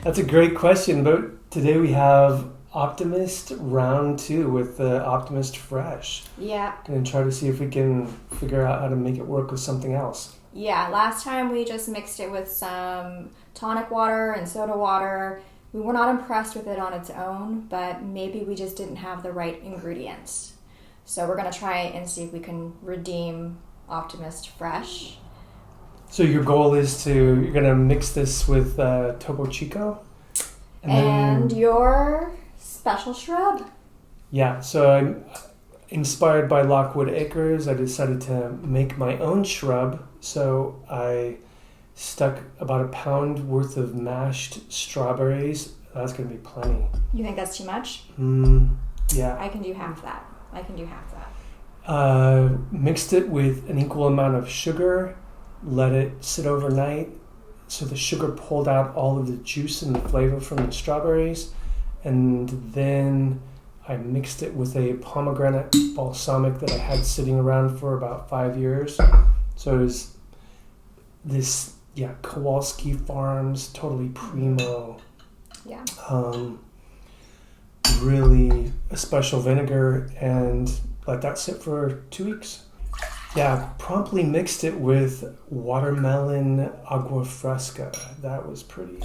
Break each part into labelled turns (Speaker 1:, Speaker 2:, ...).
Speaker 1: That's a great question, but today we have Optimist round 2 with the Optimist Fresh.
Speaker 2: Yeah.
Speaker 1: And try to see if we can figure out how to make it work with something else.
Speaker 2: Yeah, last time we just mixed it with some tonic water and soda water. We were not impressed with it on its own, but maybe we just didn't have the right ingredients. So we're going to try and see if we can redeem Optimist Fresh.
Speaker 1: So your goal is you're going to mix this with Topo Chico?
Speaker 2: And your special shrub.
Speaker 1: Yeah, so I'm inspired by Lockwood Acres. I decided to make my own shrub. So I stuck about a pound worth of mashed strawberries. That's going to be plenty.
Speaker 2: You think that's too much?
Speaker 1: Yeah.
Speaker 2: I can do half that.
Speaker 1: Mixed it with an equal amount of sugar. Let it sit overnight. So the sugar pulled out all of the juice and the flavor from the strawberries. And then I mixed it with a pomegranate balsamic that I had sitting around for about 5 years. So it was this, Kowalski Farms, totally primo.
Speaker 2: Yeah.
Speaker 1: Really a special vinegar, and let that sit for 2 weeks. Yeah, promptly mixed it with watermelon agua fresca. That was pretty.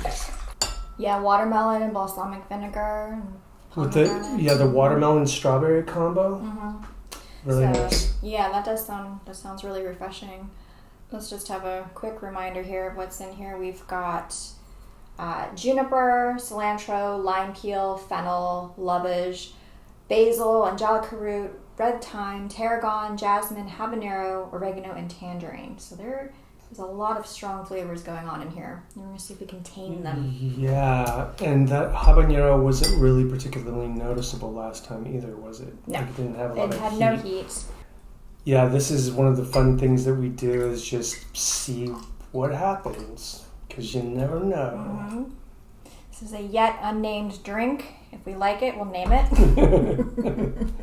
Speaker 2: Yeah, watermelon and balsamic vinegar.
Speaker 1: With the watermelon strawberry combo.
Speaker 2: Mm-hmm.
Speaker 1: Really nice.
Speaker 2: Yeah, that sounds really refreshing. Let's just have a quick reminder here of what's in here. We've got juniper, cilantro, lime peel, fennel, lovage, basil, angelica root, red thyme, tarragon, jasmine, habanero, oregano, and tangerine. So there's a lot of strong flavors going on in here. We're going to see if we can tame them.
Speaker 1: Yeah, and that habanero wasn't really particularly noticeable last time either, was it?
Speaker 2: No.
Speaker 1: Like it didn't have a lot of
Speaker 2: It had
Speaker 1: heat.
Speaker 2: no heat.
Speaker 1: Yeah, this is one of the fun things that we do is just see what happens, because you never know.
Speaker 2: Mm-hmm. This is a yet unnamed drink. If we like it, we'll name it.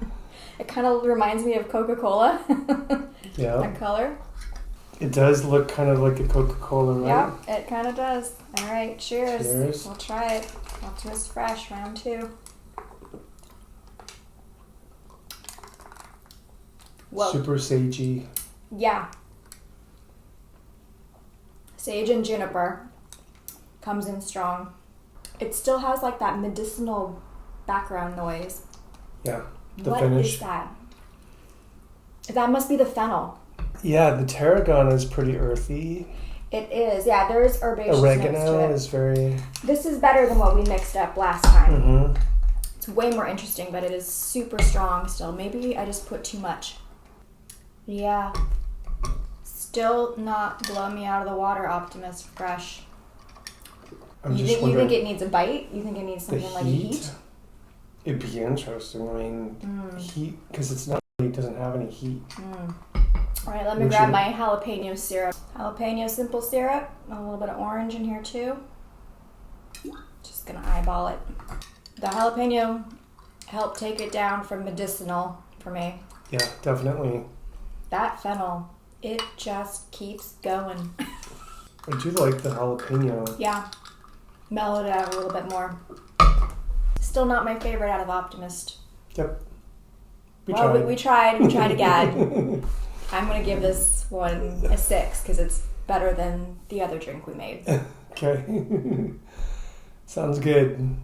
Speaker 2: It kind of reminds me of Coca-Cola.
Speaker 1: Yeah.
Speaker 2: That color.
Speaker 1: It does look kind of like a Coca-Cola, right?
Speaker 2: Yeah, it kind of does. All right, cheers.
Speaker 1: Cheers.
Speaker 2: We'll try it. Optimist Fresh, round 2. Whoa.
Speaker 1: Super sagey.
Speaker 2: Yeah. Sage and juniper comes in strong. It still has like that medicinal background noise.
Speaker 1: Yeah.
Speaker 2: What is that? That must be the fennel.
Speaker 1: Yeah, the tarragon is pretty earthy.
Speaker 2: It is. Yeah, there is herbaceous notes to
Speaker 1: Oregano
Speaker 2: it.
Speaker 1: is very...
Speaker 2: This is better than what we mixed up last time.
Speaker 1: Mm-hmm.
Speaker 2: It's way more interesting, but it is super strong still. Maybe I just put too much. Yeah. Still not blow me out of the water, Optimist Fresh. You think it needs a bite? You think it needs something like a heat?
Speaker 1: It'd be interesting. I mean, heat, because it doesn't have any heat.
Speaker 2: All right, let me grab my jalapeno syrup. Jalapeno simple syrup. A little bit of orange in here too. Just gonna eyeball it. The jalapeno helped take it down from medicinal for me.
Speaker 1: Yeah, definitely.
Speaker 2: That fennel, it just keeps going.
Speaker 1: I do like the jalapeno.
Speaker 2: Yeah, mellowed it out a little bit more. Still not my favorite out of Optimist.
Speaker 1: Yep. We
Speaker 2: tried again. I'm going to give this one a 6 because it's better than the other drink we made.
Speaker 1: Okay. Sounds good.